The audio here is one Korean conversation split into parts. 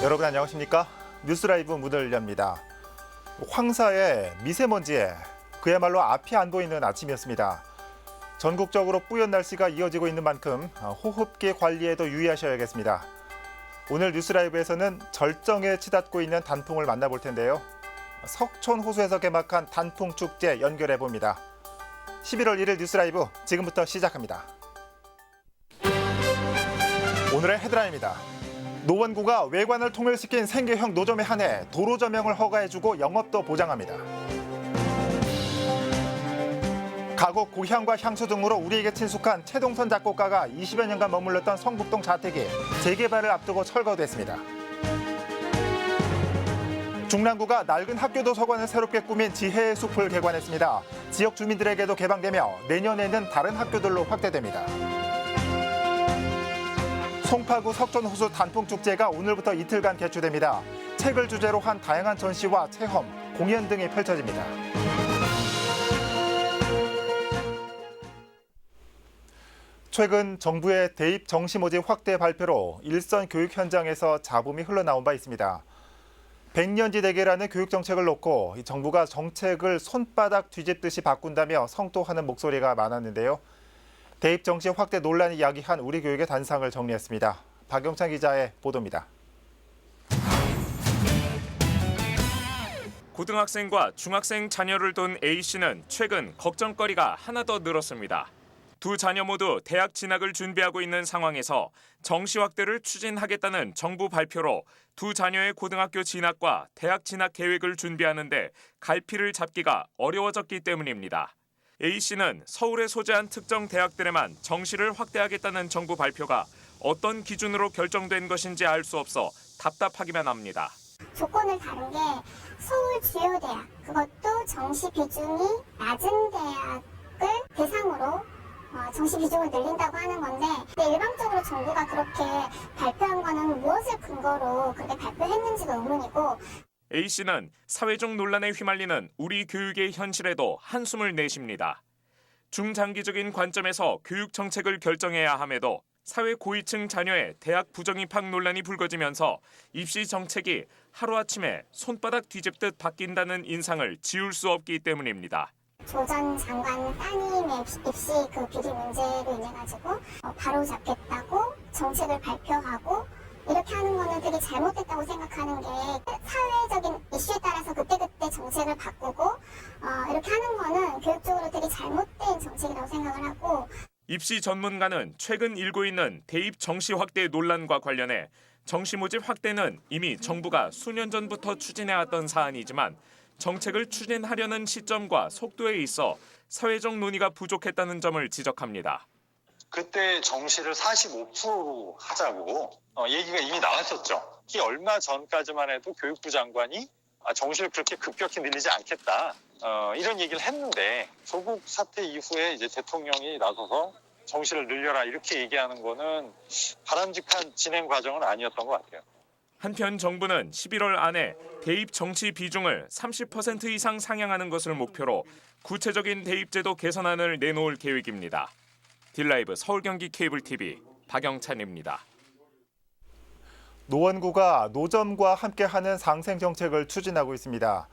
여러분 안녕하십니까? 뉴스라이브 문을 엽니다. 황사에 미세먼지에 그야말로 앞이 안 보이는 아침이었습니다. 전국적으로 뿌연 날씨가 이어지고 있는 만큼 호흡기 관리에도 유의하셔야겠습니다. 오늘 뉴스라이브에서는 절정에 치닫고 있는 단풍을 만나볼 텐데요. 석촌 호수에서 개막한 단풍 축제 연결해 봅니다. 11월 1일 뉴스라이브 지금부터 시작합니다. 오늘의 헤드라인입니다. 노원구가 외관을 통일시킨 생계형 노점에 한해 도로 조명을 허가해주고 영업도 보장합니다. 가곡, 고향과 향수 등으로 우리에게 친숙한 최동선 작곡가가 20여 년간 머물렀던 성북동 자택이 재개발을 앞두고 철거됐습니다. 중랑구가 낡은 학교 도서관을 새롭게 꾸민 지혜의 숲을 개관했습니다. 지역 주민들에게도 개방되며 내년에는 다른 학교들로 확대됩니다. 송파구 석촌호수 단풍축제가 오늘부터 이틀간 개최됩니다. 책을 주제로 한 다양한 전시와 체험, 공연 등이 펼쳐집니다. 최근 정부의 대입 정시 모집 확대 발표로 일선 교육 현장에서 잡음이 흘러나온 바 있습니다. 100년지 대계라는 교육 정책을 놓고 정부가 정책을 손바닥 뒤집듯이 바꾼다며 성토하는 목소리가 많았는데요. 대입 정시 확대 논란이 야기한 우리 교육의 단상을 정리했습니다. 박영찬 기자의 보도입니다. 고등학생과 중학생 자녀를 둔 A씨는 최근 걱정거리가 하나 더 늘었습니다. 두 자녀 모두 대학 진학을 준비하고 있는 상황에서 정시 확대를 추진하겠다는 정부 발표로 두 자녀의 고등학교 진학과 대학 진학 계획을 준비하는데 갈피를 잡기가 어려워졌기 때문입니다. A씨는 서울에 소재한 특정 대학들에만 정시를 확대하겠다는 정부 발표가 어떤 기준으로 결정된 것인지 알 수 없어 답답하기만 합니다. 조건을 다룬 게 서울 주요 대학, 그것도 정시 비중이 낮은 대학을 대상으로 정시 비중을 늘린다고 하는 건데, 일방적으로 정부가 그렇게 발표한 거는 무엇을 근거로 그렇게 발표했는지도 의문이고. A씨는 사회적 논란에 휘말리는 우리 교육의 현실에도 한숨을 내쉽니다. 중장기적인 관점에서 교육 정책을 결정해야 함에도 사회 고위층 자녀의 대학 부정입학 논란이 불거지면서 입시 정책이 하루아침에 손바닥 뒤집듯 바뀐다는 인상을 지울 수 없기 때문입니다. 조 전 장관 따님의 입시 그 비리 문제로 인해 가지고 바로 잡겠다고 정책을 발표하고 이렇게 하는 거는 되게 잘못됐다고 생각하는 게, 사회적인 이슈에 따라서 그때그때 정책을 바꾸고 이렇게 하는 거는 교육적으로 되게 잘못된 정책이라고 생각을 하고. 입시 전문가는 최근 일고 있는 대입 정시 확대 논란과 관련해 정시 모집 확대는 이미 정부가 수년 전부터 추진해왔던 사안이지만 정책을 추진하려는 시점과 속도에 있어 사회적 논의가 부족했다는 점을 지적합니다. 그때 정시를 45%로 하자고 얘기가 이미 나왔었죠. 특히 얼마 전까지만 해도 교육부 장관이 정시를 그렇게 급격히 늘리지 않겠다, 이런 얘기를 했는데, 조국 사태 이후에 이제 대통령이 나서서 정시를 늘려라 이렇게 얘기하는 거는 바람직한 진행 과정은 아니었던 것 같아요. 한편 정부는 11월 안에 대입 정시 비중을 30% 이상 상향하는 것을 목표로 구체적인 대입제도 개선안을 내놓을 계획입니다. 딜라이브 서울 경기 케이블 TV 박영찬입니다. 노원구가 노점과 함께하는 상생 정책을 추진하고 있습니다.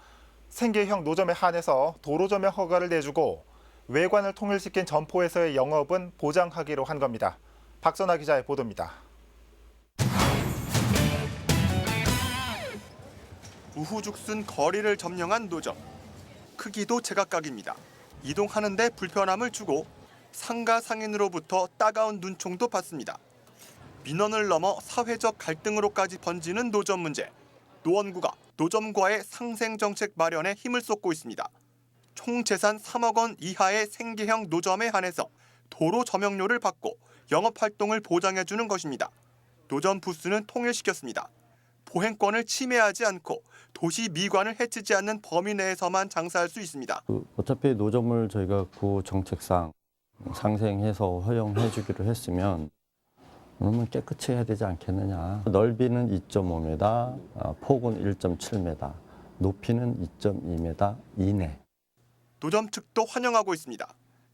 생계형 노점에 한해서 도로 조명 허가를 내주고 외관을 통일시킨 점포에서의 영업은 보장하기로 한 겁니다. 박선아 기자의 보도입니다. 우후죽순 거리를 점령한 노점. 크기도 제각각입니다. 이동하는데 불편함을 주고 상가 상인으로부터 따가운 눈총도 받습니다. 민원을 넘어 사회적 갈등으로까지 번지는 노점 문제. 노원구가 노점과의 상생 정책 마련에 힘을 쏟고 있습니다. 총 재산 3억 원 이하의 생계형 노점에 한해서 도로 조명료를 받고 영업활동을 보장해주는 것입니다. 노점 부스는 통일시켰습니다. 보행권을 침해하지 않고 도시 미관을 해치지 않는 범위 내에서만 장사할 수 있습니다. 어차피 노점을 저희가 구 정책상 상생해서 허용해 주기로 했으면 그러면 깨끗이 해야 되지 않겠느냐. 넓이는 2.5m, 폭은 1.7m, 높이는 2.2m 이내. 노점 측도 환영하고 있습니다.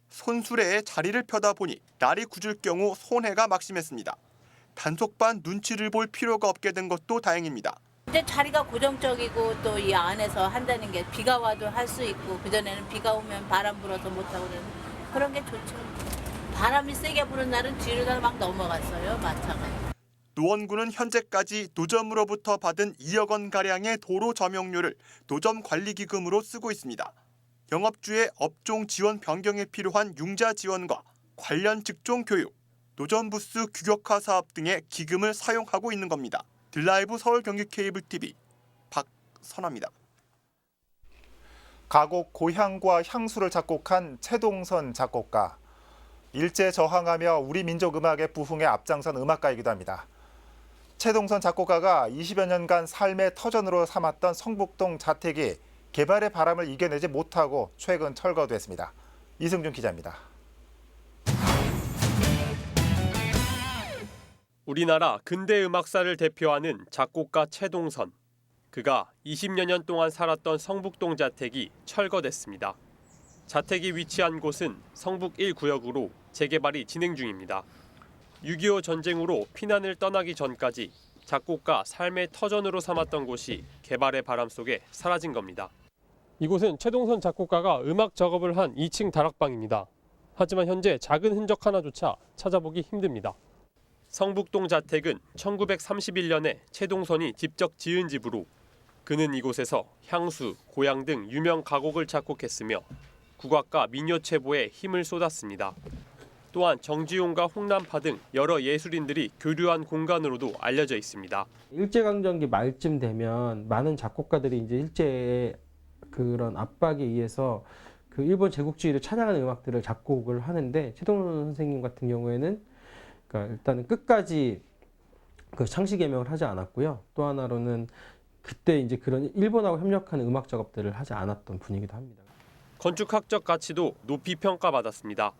손수레에 자리를 펴다 보니 날이 굳을 경우 손해가 막심했습니다. 단속반 눈치를 볼 필요가 없게 된 것도 다행입니다. 근데 자리가 고정적이고 또 이 안에서 한다는 게 비가 와도 할 수 있고 그전에는 비가 오면 바람 불어서 못하고 그런 게 좋죠. 바람이 세게 부는 날은 뒤로 다 막 넘어갔어요, 마차가. 노원구는 현재까지 노점으로부터 받은 2억 원 가량의 도로 점용료를 노점 관리기금으로 쓰고 있습니다. 영업주의 업종 지원 변경에 필요한 융자 지원과 관련 직종 교육, 노점 부스 규격화 사업 등의 기금을 사용하고 있는 겁니다. 드라이브 서울 경기 케이블 TV 박선아입니다. 가곡 고향과 향수를 작곡한 최동선 작곡가. 일제 저항하며 우리 민족 음악의 부흥에 앞장선 음악가이기도 합니다. 최동선 작곡가가 20여 년간 삶의 터전으로 삼았던 성북동 자택이 개발의 바람을 이겨내지 못하고 최근 철거됐습니다. 이승준 기자입니다. 우리나라 근대 음악사를 대표하는 작곡가 최동선. 그가 20여 년 동안 살았던 성북동 자택이 철거됐습니다. 자택이 위치한 곳은 성북 1구역으로 재개발이 진행 중입니다. 6.25 전쟁으로 피난을 떠나기 전까지 작곡가 삶의 터전으로 삼았던 곳이 개발의 바람 속에 사라진 겁니다. 이곳은 최동선 작곡가가 음악 작업을 한 2층 다락방입니다. 하지만 현재 작은 흔적 하나조차 찾아보기 힘듭니다. 성북동 자택은 1931년에 최동선이 직접 지은 집으로 그는 이곳에서 향수, 고향 등 유명 가곡을 작곡했으며 국악가 민요체보에 힘을 쏟았습니다. 또한 정지용과 홍남파 등 여러 예술인들이 교류한 공간으로도 알려져 있습니다. 일제강점기 말쯤 되면 많은 작곡가들이 이제 일제의 그런 압박에 의해서 그 일본 제국주의를 찬양하는 음악들을 작곡을 하는데 최동선 선생님 같은 경우에는 그러니까 일단은 끝까지 그 창시 개명을 하지 않았고요. 또 하나로는 그때 이제 그런 일본하고 협력하는 음악 작업들을 하지 않았던 분이기도 합니다. 건축학적 가치도 높이 평가받았습니다.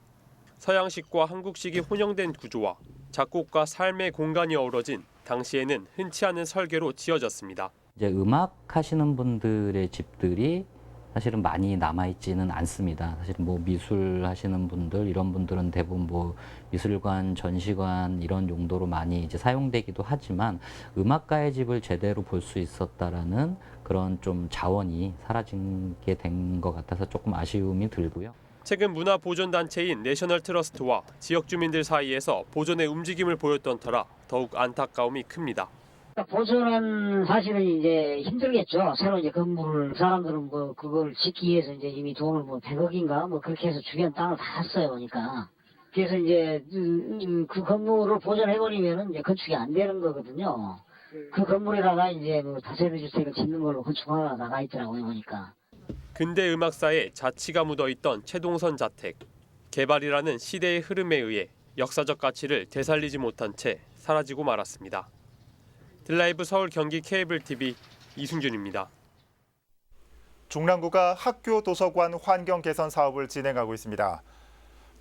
서양식과 한국식이 혼용된 구조와 작곡과 삶의 공간이 어우러진 당시에는 흔치 않은 설계로 지어졌습니다. 이제 음악 하시는 분들의 집들이 사실은 많이 남아있지는 않습니다. 사실은 뭐 미술 하시는 분들, 이런 분들은 대부분 뭐 미술관, 전시관 이런 용도로 많이 이제 사용되기도 하지만 음악가의 집을 제대로 볼 수 있었다라는 그런 좀 자원이 사라지게 된 것 같아서 조금 아쉬움이 들고요. 최근 문화보존단체인 내셔널 트러스트와 지역 주민들 사이에서 보존의 움직임을 보였던 터라 더욱 안타까움이 큽니다. 보존은 사실은 이제 힘들겠죠. 새로 이제 건물을 사람들은 뭐 그걸 짓기 위해서 이제 이미 돈을 뭐 100억인가 뭐 그렇게 해서 주변 땅을 다 샀어요, 보니까. 그래서 이제 그 건물을 보존해버리면은 이제 건축이 안 되는 거거든요. 그 건물에다가 이제 뭐 다세대 주택을 짓는 걸로 건축하다가 나가 있더라고요, 보니까. 근대 음악사에 자치가 묻어있던 최동선 자택. 개발이라는 시대의 흐름에 의해 역사적 가치를 되살리지 못한 채 사라지고 말았습니다. 드라이브 서울 경기 케이블 TV 이승준입니다. 중랑구가 학교 도서관 환경 개선 사업을 진행하고 있습니다.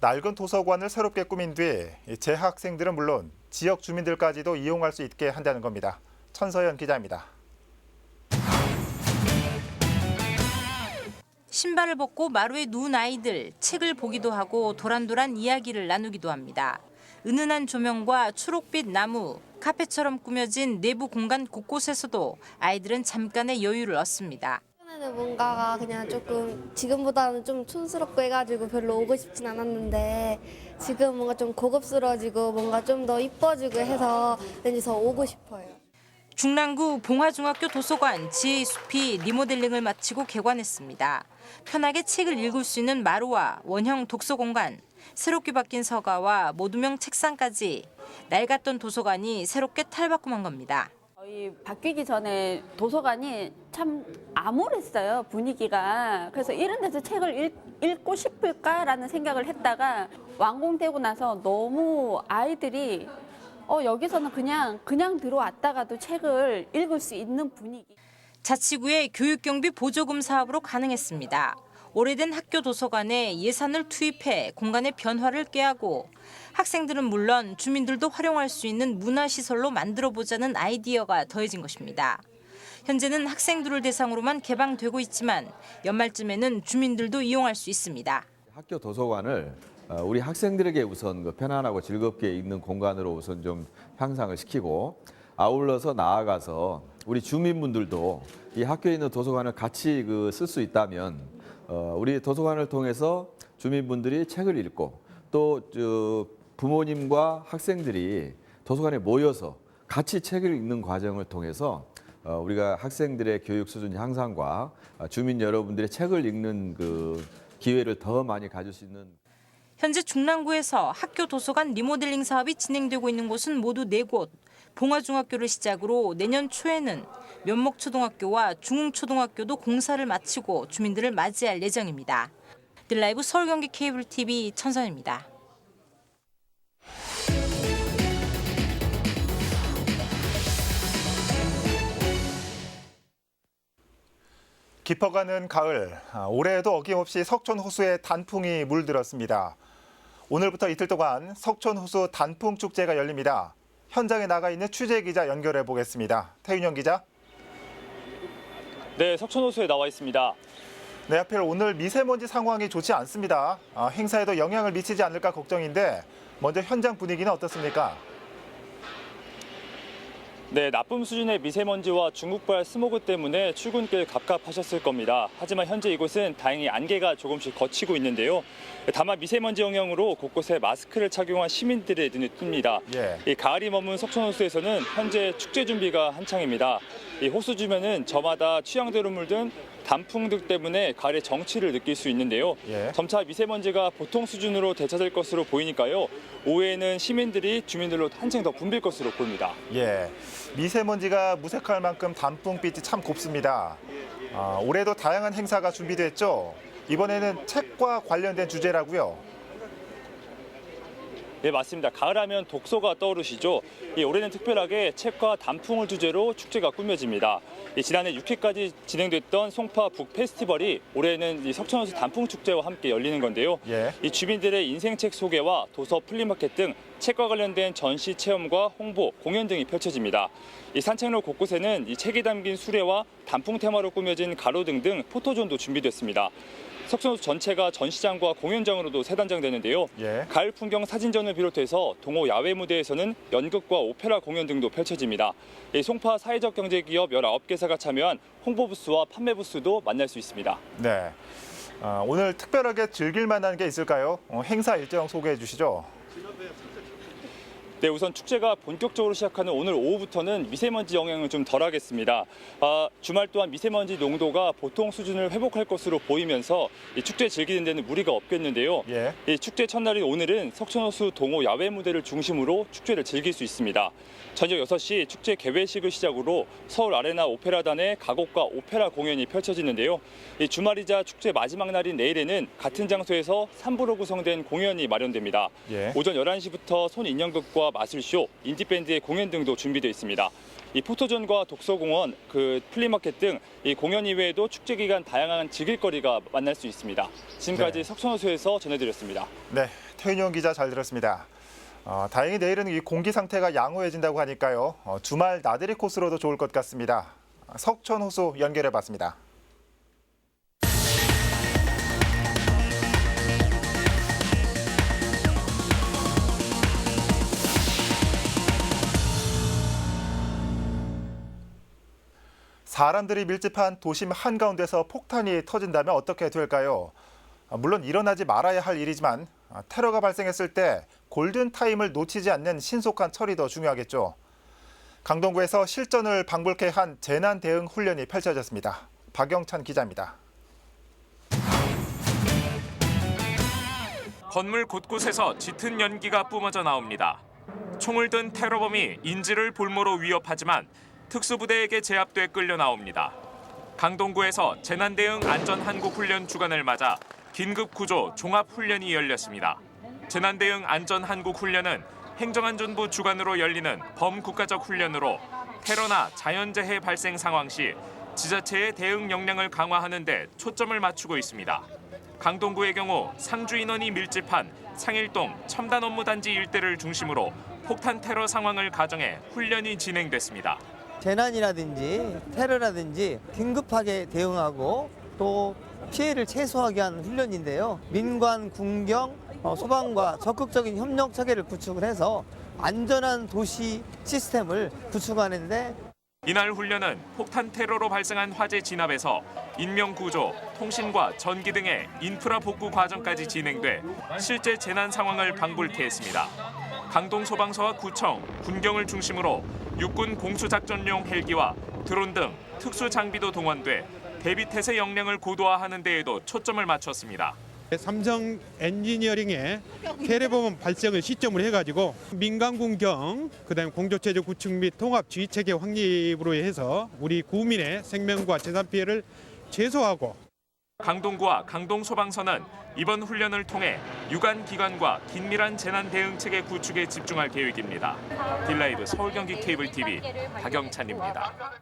낡은 도서관을 새롭게 꾸민 뒤 재학생들은 물론 지역 주민들까지도 이용할 수 있게 한다는 겁니다. 천서연 기자입니다. 신발을 벗고 마루에 누운 아이들, 책을 보기도 하고 도란도란 이야기를 나누기도 합니다. 은은한 조명과 초록빛 나무, 카페처럼 꾸며진 내부 공간 곳곳에서도 아이들은 잠깐의 여유를 얻습니다. 뭔가가 그냥 조금 지금보다는 좀 촌스럽고 해가지고 별로 오고 싶진 않았는데 지금 뭔가 좀 고급스러워지고 뭔가 좀 더 이뻐지고 해서 왠지 더 오고 싶어요. 중랑구 봉화중학교 도서관 지혜의 숲이 리모델링을 마치고 개관했습니다. 편하게 책을 읽을 수 있는 마루와 원형 독서 공간, 새롭게 바뀐 서가와 모두명 책상까지 낡았던 도서관이 새롭게 탈바꿈한 겁니다. 저희 바뀌기 전에 도서관이 참 암울했어요, 분위기가. 그래서 이런 데서 책을 읽고 싶을까라는 생각을 했다가 완공되고 나서 너무 아이들이 여기서는 그냥 들어왔다가도 책을 읽을 수 있는 분위기. 자치구의 교육경비 보조금 사업으로 가능했습니다. 오래된 학교 도서관에 예산을 투입해 공간의 변화를 꾀하고 학생들은 물론 주민들도 활용할 수 있는 문화시설로 만들어보자는 아이디어가 더해진 것입니다. 현재는 학생들을 대상으로만 개방되고 있지만 연말쯤에는 주민들도 이용할 수 있습니다. 학교 도서관을 우리 학생들에게 우선 그 편안하고 즐겁게 있는 공간으로 우선 좀 향상을 시키고 아울러서 나아가서 우리 주민분들도 이 학교에 있는 도서관을 같이 쓸 수 있다면 우리 도서관을 통해서 주민분들이 책을 읽고 또 부모님과 학생들이 도서관에 모여서 같이 책을 읽는 과정을 통해서 우리가 학생들의 교육 수준 향상과 주민 여러분들의 책을 읽는 그 기회를 더 많이 가질 수 있는. 현재 중랑구에서 학교 도서관 리모델링 사업이 진행되고 있는 곳은 모두 4곳. 봉화중학교를 시작으로 내년 초에는 면목초등학교와 중흥초등학교도 공사를 마치고 주민들을 맞이할 예정입니다. 딜라이브 서울경기 케이블 TV 천선입니다. 깊어가는 가을, 올해에도 어김없이 석촌호수에 단풍이 물들었습니다. 오늘부터 이틀 동안 석촌호수 단풍축제가 열립니다. 현장에 나가 있는 취재기자 연결해 보겠습니다. 태윤영 기자. 네, 석촌호수에 나와 있습니다. 네, 하필 오늘 미세먼지 상황이 좋지 않습니다. 행사에도 영향을 미치지 않을까 걱정인데 먼저 현장 분위기는 어떻습니까? 네, 나쁨 수준의 미세먼지와 중국발 스모그 때문에 출근길 갑갑하셨을 겁니다. 하지만 현재 이곳은 다행히 안개가 조금씩 걷히고 있는데요. 다만 미세먼지 영향으로 곳곳에 마스크를 착용한 시민들의 눈에 띕니다. 이 가을이 머문 석촌호수에서는 현재 축제 준비가 한창입니다. 이 호수 주변은 저마다 취향대로 물든 단풍들 때문에 가을의 정취를 느낄 수 있는데요. 점차 미세먼지가 보통 수준으로 되찾을 것으로 보이니까요. 오후에는 시민들이 주민들로 한층 더 붐빌 것으로 보입니다. 미세먼지가 무색할 만큼 단풍빛이 참 곱습니다. 올해도 다양한 행사가 준비됐죠. 이번에는 책과 관련된 주제라고요. 네, 맞습니다. 가을하면 독서가 떠오르시죠. 올해는 특별하게 책과 단풍을 주제로 축제가 꾸며집니다. 지난해 6회까지 진행됐던 송파 북 페스티벌이 올해는 이 석촌호수 단풍 축제와 함께 열리는 건데요. 이 주민들의 인생책 소개와 도서 플리마켓 등 책과 관련된 전시 체험과 홍보, 공연 등이 펼쳐집니다. 이 산책로 곳곳에는 이 책이 담긴 수레와 단풍 테마로 꾸며진 가로등 등 포토존도 준비됐습니다. 석촌호수 전체가 전시장과 공연장으로도 세단장되는데요. 가을 풍경 사진전을 비롯해서 동호 야외 무대에서는 연극과 오페라 공연 등도 펼쳐집니다. 송파 사회적 경제기업 19개사가 참여한 홍보 부스와 판매 부스도 만날 수 있습니다. 네, 오늘 특별하게 즐길 만한 게 있을까요? 행사 일정 소개해 주시죠. 네, 우선 축제가 본격적으로 시작하는 오늘 오후부터는 미세먼지 영향을 좀 덜하겠습니다. 주말 또한 미세먼지 농도가 보통 수준을 회복할 것으로 보이면서 이 축제 즐기는 데는 무리가 없겠는데요. 이 축제 첫날인 오늘은 석촌호수 동호 야외 무대를 중심으로 축제를 즐길 수 있습니다. 저녁 6시 축제 개회식을 시작으로 서울 아레나 오페라단의 가곡과 오페라 공연이 펼쳐지는데요. 이 주말이자 축제 마지막 날인 내일에는 같은 장소에서 3부로 구성된 공연이 마련됩니다. 오전 11시부터 손인형극과 마술쇼, 인디밴드의 공연 등도 준비되어 있습니다. 이 포토존과 독서공원, 플리마켓 등 이 공연 이외에도 축제 기간 다양한 즐길거리가 만날 수 있습니다. 지금까지 석촌호수에서 전해드렸습니다. 네, 태윤영 기자 잘 들었습니다. 다행히 내일은 이 공기 상태가 양호해진다고 하니까요. 주말 나들이 코스로도 좋을 것 같습니다. 석촌호수 연결해봤습니다. 사람들이 밀집한 도심 한가운데서 폭탄이 터진다면 어떻게 될까요? 물론 일어나지 말아야 할 일이지만 테러가 발생했을 때 골든타임을 놓치지 않는 신속한 처리 더 중요하겠죠. 강동구에서 실전을 방불케 한 재난 대응 훈련이 펼쳐졌습니다. 박영찬 기자입니다. 건물 곳곳에서 짙은 연기가 뿜어져 나옵니다. 총을 든 테러범이 인지를 볼모로 위협하지만 특수부대에게 제압돼 끌려 나옵니다. 강동구에서 재난대응 안전한국훈련 주간을 맞아 긴급구조 종합훈련이 열렸습니다. 재난대응 안전한국훈련은 행정안전부 주관으로 열리는 범국가적 훈련으로 테러나 자연재해 발생 상황 시 지자체의 대응 역량을 강화하는 데 초점을 맞추고 있습니다. 강동구의 경우 상주 인원이 밀집한 상일동 첨단업무단지 일대를 중심으로 폭탄 테러 상황을 가정해 훈련이 진행됐습니다. 재난이라든지 테러라든지 긴급하게 대응하고 또 피해를 최소화하게 하는 훈련인데요. 민관, 군경, 소방과 적극적인 협력 체계를 구축을 해서 안전한 도시 시스템을 구축하는데 이날 훈련은 폭탄 테러로 발생한 화재 진압에서 인명 구조, 통신과 전기 등의 인프라 복구 과정까지 진행돼 실제 재난 상황을 방불케했습니다. 강동 소방서와 구청, 군경을 중심으로 육군 공수작전용 헬기와 드론 등 특수 장비도 동원돼 대비 태세 역량을 고도화하는 데에도 초점을 맞췄습니다. 삼성 엔지니어링의 캐리범 발생을 시점으로 해가지고 민간 군경, 그다음에 공조체제 구축 및 통합 지휘 체계 확립으로 해서 우리 국민의 생명과 재산 피해를 최소화하고 강동구와 강동소방서는 이번 훈련을 통해 유관 기관과 긴밀한 재난 대응 체계 구축에 집중할 계획입니다. 딜라이브 서울경기 케이블 TV 박영찬입니다.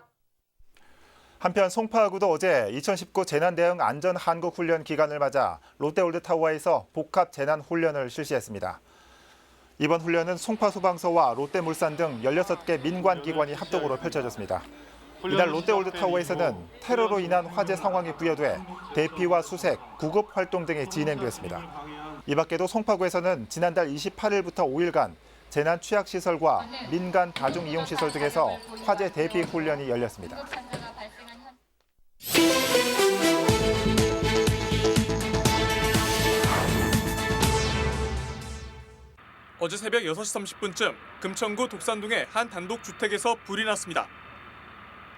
한편 송파구도 어제 2019 재난대응 안전한국훈련 기간을 맞아 롯데월드타워에서 복합 재난훈련을 실시했습니다. 이번 훈련은 송파소방서와 롯데물산 등 16개 민관기관이 합동으로 펼쳐졌습니다. 이날 롯데월드타워에서는 테러로 인한 화재 상황이 부여돼 대피와 수색, 구급 활동 등이 진행됐습니다. 이 밖에도 송파구에서는 지난달 28일부터 5일간 재난 취약시설과 민간 다중이용시설 등에서 화재 대피 훈련이 열렸습니다. 어제 새벽 6시 30분쯤 금천구 독산동의 한 단독주택에서 불이 났습니다.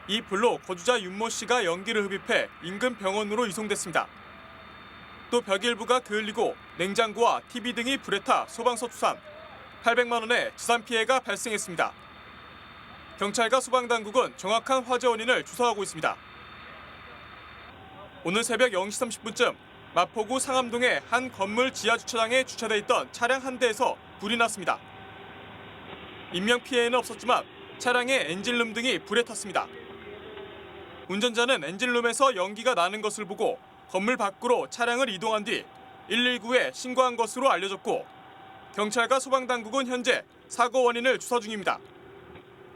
이 불로 거주자 윤모 씨가 연기를 흡입해 인근 병원으로 이송됐습니다. 또 벽 일부가 그을리고 냉장고와 TV 등이 불에 타 소방서 투상, 800만 원의 지산 피해가 발생했습니다. 경찰과 소방당국은 정확한 화재 원인을 조사하고 있습니다. 오늘 새벽 0시 30분쯤 마포구 상암동의 한 건물 지하 주차장에 주차돼 있던 차량 한 대에서 불이 났습니다. 인명 피해는 없었지만 차량의 엔진룸 등이 불에 탔습니다. 운전자는 엔진룸에서 연기가 나는 것을 보고 건물 밖으로 차량을 이동한 뒤 119에 신고한 것으로 알려졌고 경찰과 소방당국은 현재 사고 원인을 조사 중입니다.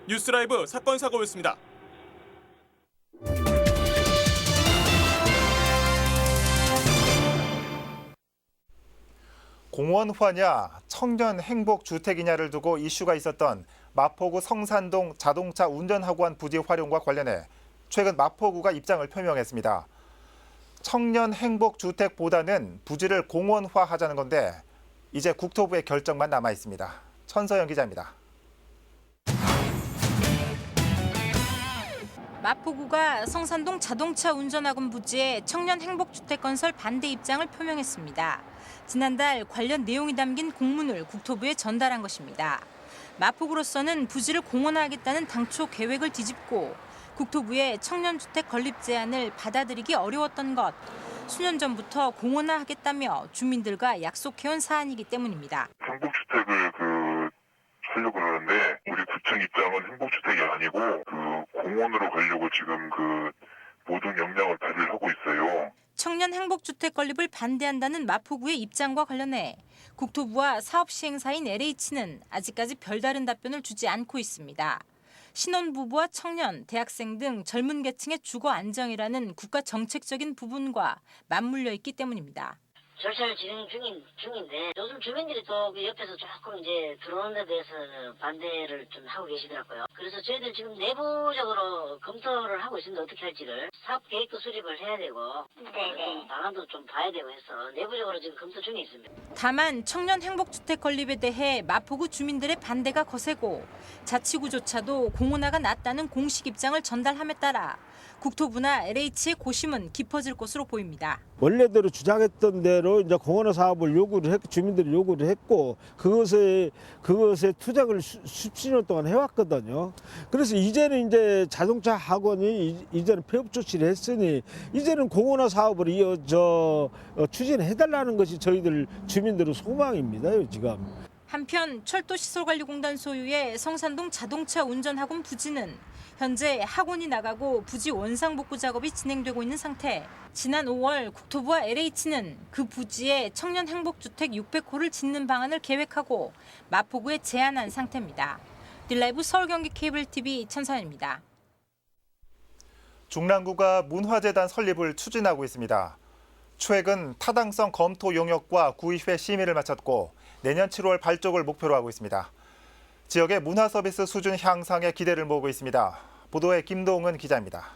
뉴스라이브 사건 사고였습니다. 공원화냐 청년 행복주택이냐를 두고 이슈가 있었던 마포구 성산동 자동차 운전학원 부지 활용과 관련해 최근 마포구가 입장을 표명했습니다. 청년 행복주택보다는 부지를 공원화하자는 건데 이제 국토부의 결정만 남아 있습니다. 천서영 기자입니다. 마포구가 성산동 자동차 운전학원 부지에 청년 행복주택 건설 반대 입장을 표명했습니다. 지난달 관련 내용이 담긴 공문을 국토부에 전달한 것입니다. 마포구로서는 부지를 공원화하겠다는 당초 계획을 뒤집고 국토부의 청년주택 건립 제안을 받아들이기 어려웠던 것, 수년 전부터 공원화하겠다며 주민들과 약속해온 사안이기 때문입니다. 행복주택을 하려고 그러는데 우리 구청 입장은 행복주택이 아니고 공원으로 가려고 지금 모든 역량을 발휘를 하고 있어요. 청년 행복주택 건립을 반대한다는 마포구의 입장과 관련해 국토부와 사업시행사인 LH는 아직까지 별다른 답변을 주지 않고 있습니다. 신혼부부와 청년, 대학생 등 젊은 계층의 주거 안정이라는 국가 정책적인 부분과 맞물려 있기 때문입니다. 절차를 진행 중인데 요즘 주민들이 또 그 옆에서 조금 이제 들어오는 데 대해서 반대를 좀 하고 계시더라고요. 그래서 저희들 지금 내부적으로 검토를 하고 있습니다. 어떻게 할지를. 사업 계획도 수립을 해야 되고 방안도 좀 봐야 되고 해서 내부적으로 지금 검토 중에 있습니다. 다만 청년 행복주택 건립에 대해 마포구 주민들의 반대가 거세고 자치구조차도 공원화가 낫다는 공식 입장을 전달함에 따라 국토부나 LH의 고심은 깊어질 것으로 보입니다. 원래대로 주장했던 대로 이제 공원화 사업을 요구를 했고 주민들이 요구를 했고 그것에 투쟁을 수년 동안 해왔거든요. 그래서 이제는 이제 자동차 학원이 이제는 폐업 조치를 했으니 이제는 공원화 사업을 추진해달라는 것이 저희들 주민들의 소망입니다. 지금. 한편 철도시설관리공단 소유의 성산동 자동차 운전학원 부지는 현재 학원이 나가고 부지 원상복구 작업이 진행되고 있는 상태. 지난 5월 국토부와 LH는 그 부지에 청년 행복주택 600호를 짓는 방안을 계획하고 마포구에 제안한 상태입니다. 딜라이브 서울경기 케이블 TV 천선입니다. 중랑구가 문화재단 설립을 추진하고 있습니다. 최근 타당성 검토 용역과 구의회 심의를 마쳤고 내년 7월 발족을 목표로 하고 있습니다. 지역의 문화 서비스 수준 향상에 기대를 모으고 있습니다. 보도에 김동은 기자입니다.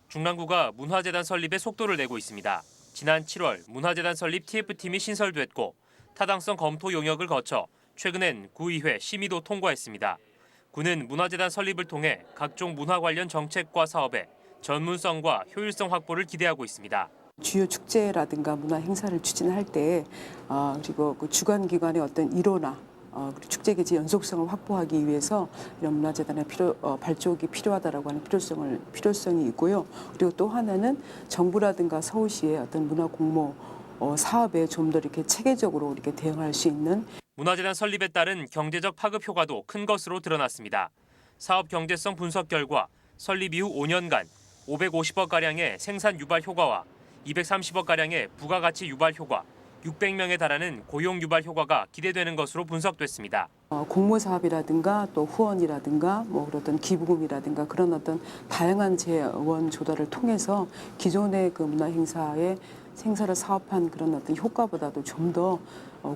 중랑구가 문화재단 설립에 속도를 내고 있습니다. 지난 7월 문화재단 설립 TF팀이 신설됐고 타당성 검토 용역을 거쳐 최근엔 구의회 심의도 통과했습니다. 구는 문화재단 설립을 통해 각종 문화 관련 정책과 사업에 전문성과 효율성 확보를 기대하고 있습니다. 주요 축제라든가 문화 행사를 추진할 때 그리고 그 주관 기관의 어떤 일호나 그리고 축제 개최 연속성을 확보하기 위해서 이런 문화재단의 발족이 필요하다라고 하는 필요성이 있고요. 그리고 또 하나는 정부라든가 서울시의 어떤 문화 공모 사업에 좀 더 이렇게 체계적으로 이렇게 대응할 수 있는 문화재단 설립에 따른 경제적 파급 효과도 큰 것으로 드러났습니다. 사업 경제성 분석 결과 설립 이후 5년간 550억가량의 생산 유발 효과와 230억가량의 부가가치 유발 효과, 600명에 달하는 고용 유발 효과가 기대되는 것으로 분석됐습니다. 공모 사업이라든가 또 후원이라든가 뭐 그런 기부금이라든가 그런 어떤 다양한 재원 조달을 통해서 기존의 그 문화 행사의 행사를 사업한 그런 어떤 효과보다도 좀 더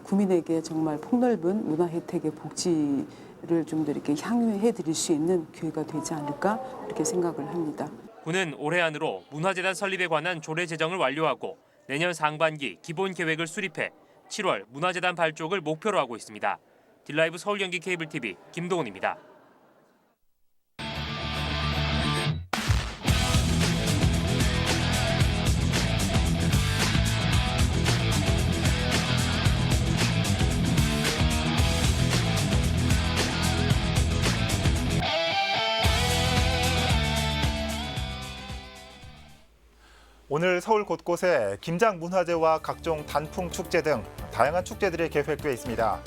구민에게 정말 폭넓은 문화 혜택의 복지를 좀 더 이렇게 향유해 드릴 수 있는 기회가 되지 않을까 이렇게 생각을 합니다. 구는 올해 안으로 문화재단 설립에 관한 조례 제정을 완료하고 내년 상반기 기본 계획을 수립해 7월 문화재단 발족을 목표로 하고 있습니다. 딜라이브 서울 경기 케이블 TV 김동훈입니다. 오늘 서울 곳곳에 김장 문화제와 각종 단풍 축제 등 다양한 축제들이 계획돼 있습니다.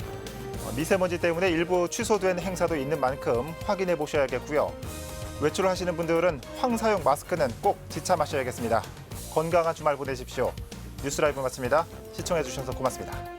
미세먼지 때문에 일부 취소된 행사도 있는 만큼 확인해 보셔야겠고요. 외출을 하시는 분들은 황사용 마스크는 꼭 지참하셔야겠습니다. 건강한 주말 보내십시오. 뉴스라이브 마칩니다. 시청해 주셔서 고맙습니다.